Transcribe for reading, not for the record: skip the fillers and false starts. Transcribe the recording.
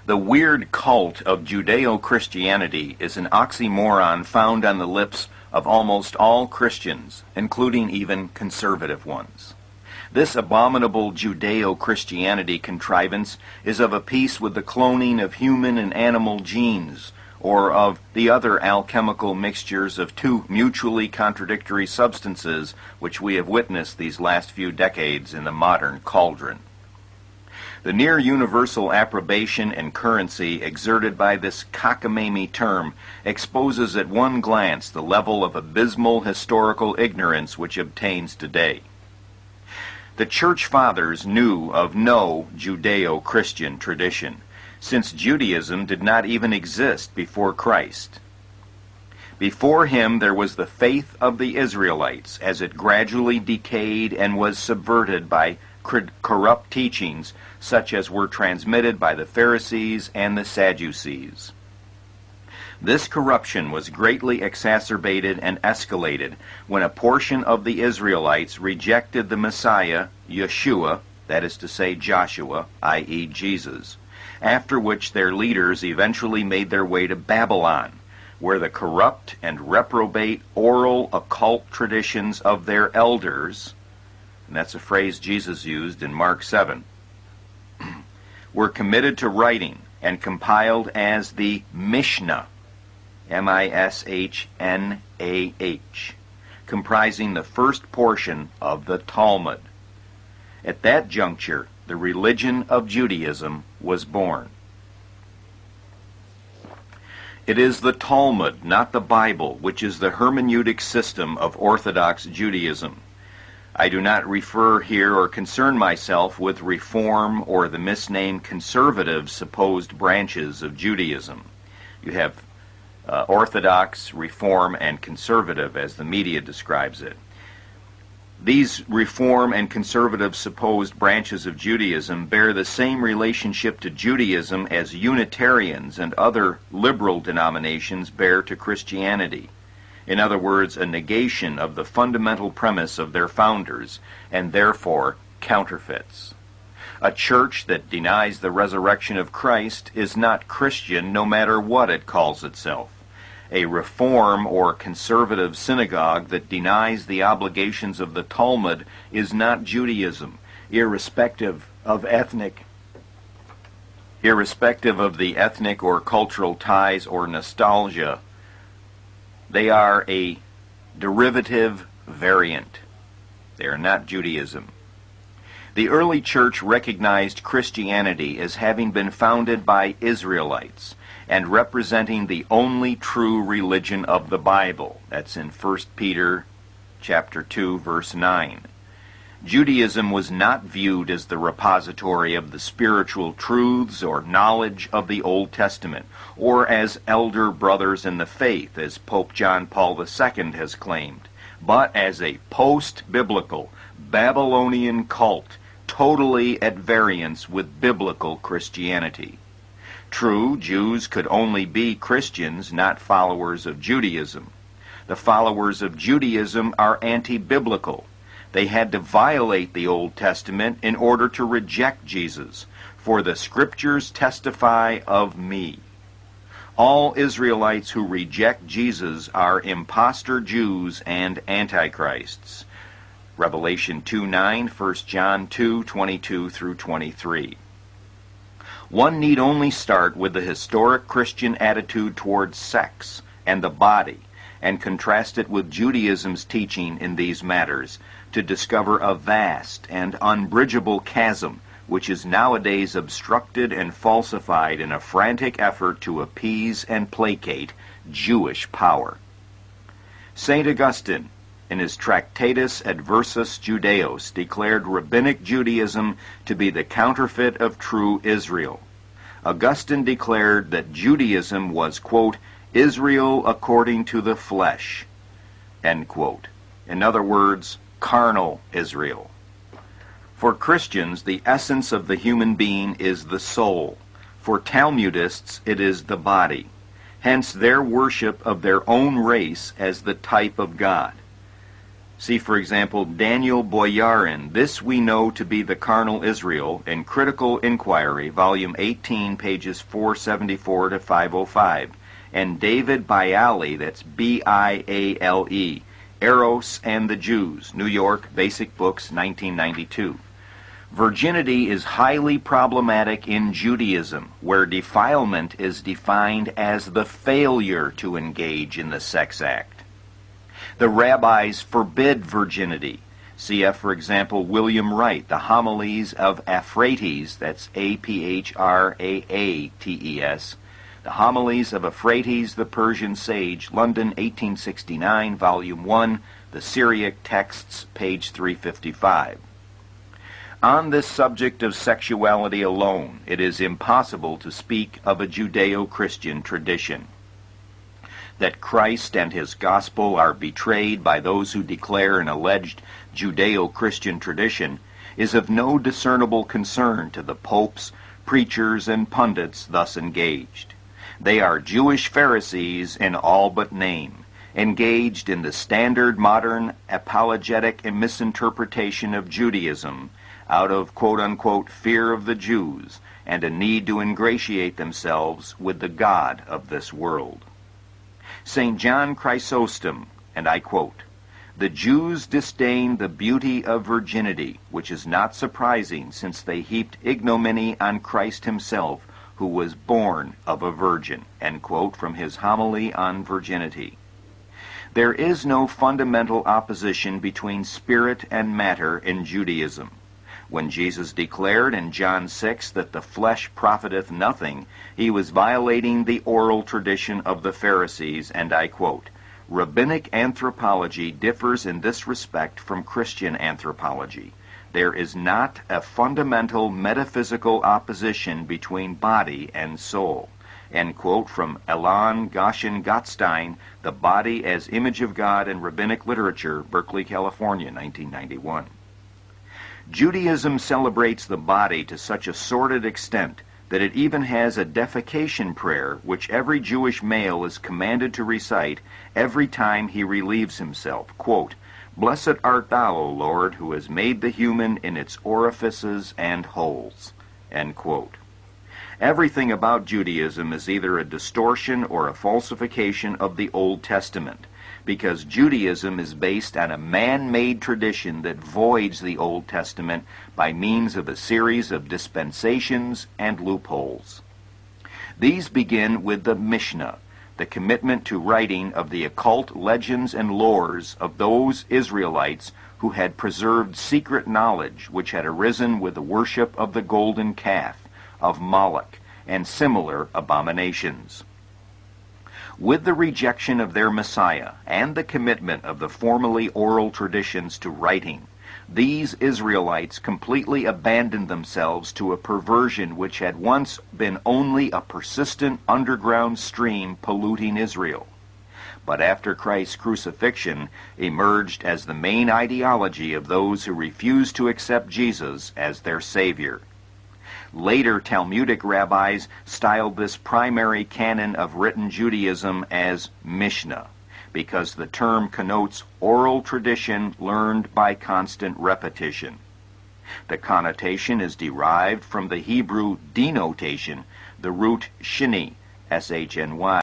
The weird cult of Judeo-Christianity is an oxymoron found on the lips of almost all Christians, including even conservative ones. This abominable Judeo-Christianity contrivance is of a piece with the cloning of human and animal genes, or of the other alchemical mixtures of two mutually contradictory substances which we have witnessed these last few decades in the modern cauldron. The near universal approbation and currency exerted by this cockamamie term exposes at one glance the level of abysmal historical ignorance which obtains today. The Church Fathers knew of no Judeo-Christian tradition, since Judaism did not even exist before Christ. Before him there was the faith of the Israelites as it gradually decayed and was subverted by corrupt teachings such as were transmitted by the Pharisees and the Sadducees. This corruption was greatly exacerbated and escalated when a portion of the Israelites rejected the Messiah, Yeshua, that is to say Joshua, i.e. Jesus, after which their leaders eventually made their way to Babylon, where the corrupt and reprobate oral occult traditions of their elders, and that's a phrase Jesus used in Mark 7, were committed to writing and compiled as the Mishnah, M-I-S-H-N-A-H, comprising the first portion of the Talmud. At that juncture, the religion of Judaism was born. It is the Talmud, not the Bible, which is the hermeneutic system of Orthodox Judaism. I do not refer here or concern myself with Reform or the misnamed conservative supposed branches of Judaism. You have Orthodox, Reform, and Conservative, as the media describes it. These Reform and Conservative supposed branches of Judaism bear the same relationship to Judaism as Unitarians and other liberal denominations bear to Christianity. In other words, a negation of the fundamental premise of their founders, and therefore counterfeits. A church that denies the resurrection of Christ is not Christian no matter what it calls itself. A Reform or Conservative synagogue that denies the obligations of the Talmud is not Judaism, irrespective of the ethnic or cultural ties or nostalgia. They are a derivative variant. They are not Judaism. The early church recognized Christianity as having been founded by Israelites and representing the only true religion of the Bible. That's in 1 Peter chapter 2, verse 9. Judaism was not viewed as the repository of the spiritual truths or knowledge of the Old Testament, or as elder brothers in the faith, as Pope John Paul II has claimed, but as a post-biblical Babylonian cult totally at variance with biblical Christianity. True, Jews could only be Christians, not followers of Judaism. The followers of Judaism are anti-biblical. They had to violate the Old Testament in order to reject Jesus, for the Scriptures testify of me. All Israelites who reject Jesus are impostor Jews and antichrists. Revelation 2:9, 1 John 2:22 through 23. One need only start with the historic Christian attitude towards sex and the body and contrast it with Judaism's teaching in these matters to discover a vast and unbridgeable chasm which is nowadays obstructed and falsified in a frantic effort to appease and placate Jewish power. St. Augustine, in his Tractatus Adversus Judaeos, declared Rabbinic Judaism to be the counterfeit of true Israel. Augustine declared that Judaism was, quote, Israel according to the flesh, end quote. In other words, carnal Israel. For Christians, the essence of the human being is the soul. For Talmudists, it is the body. Hence their worship of their own race as the type of God. See, for example, Daniel Boyarin, This We Know to Be the Carnal Israel, in Critical Inquiry, Volume 18, pages 474 to 505. And David Bialy, that's B-I-A-L-E, Eros and the Jews, New York, Basic Books, 1992. Virginity is highly problematic in Judaism, where defilement is defined as the failure to engage in the sex act. The rabbis forbid virginity. Cf., for example, William Wright, The Homilies of Aphraates, that's A-P-H-R-A-A-T-E-S, The Homilies of Aphraates the Persian Sage, London, 1869, Volume 1, The Syriac Texts, page 355. On this subject of sexuality alone, it is impossible to speak of a Judeo-Christian tradition. That Christ and his gospel are betrayed by those who declare an alleged Judeo-Christian tradition is of no discernible concern to the popes, preachers, and pundits thus engaged. They are Jewish Pharisees in all but name, engaged in the standard modern apologetic and misinterpretation of Judaism out of quote-unquote fear of the Jews and a need to ingratiate themselves with the God of this world. St. John Chrysostom, and I quote, "The Jews disdain the beauty of virginity, which is not surprising, since they heaped ignominy on Christ himself, who was born of a virgin," end quote, from his homily on virginity. There is no fundamental opposition between spirit and matter in Judaism. When Jesus declared in John 6 that the flesh profiteth nothing, he was violating the oral tradition of the Pharisees, and I quote, "Rabbinic anthropology differs in this respect from Christian anthropology. There is not a fundamental metaphysical opposition between body and soul," end quote, from Elon Goshen Gottstein, The Body as Image of God in Rabbinic Literature, Berkeley, California, 1991. Judaism celebrates the body to such a sordid extent that it even has a defecation prayer which every Jewish male is commanded to recite every time he relieves himself. Quote, "Blessed art thou, O Lord, who has made the human in its orifices and holes," end quote. Everything about Judaism is either a distortion or a falsification of the Old Testament, because Judaism is based on a man-made tradition that voids the Old Testament by means of a series of dispensations and loopholes. These begin with the Mishnah, the commitment to writing of the occult legends and lores of those Israelites who had preserved secret knowledge which had arisen with the worship of the golden calf, of Moloch, and similar abominations. With the rejection of their Messiah and the commitment of the formerly oral traditions to writing, these Israelites completely abandoned themselves to a perversion which had once been only a persistent underground stream polluting Israel, but after Christ's crucifixion emerged as the main ideology of those who refused to accept Jesus as their Savior. Later Talmudic rabbis styled this primary canon of written Judaism as Mishnah, because the term connotes oral tradition learned by constant repetition. The connotation is derived from the Hebrew denotation, the root shini, S-H-N-Y,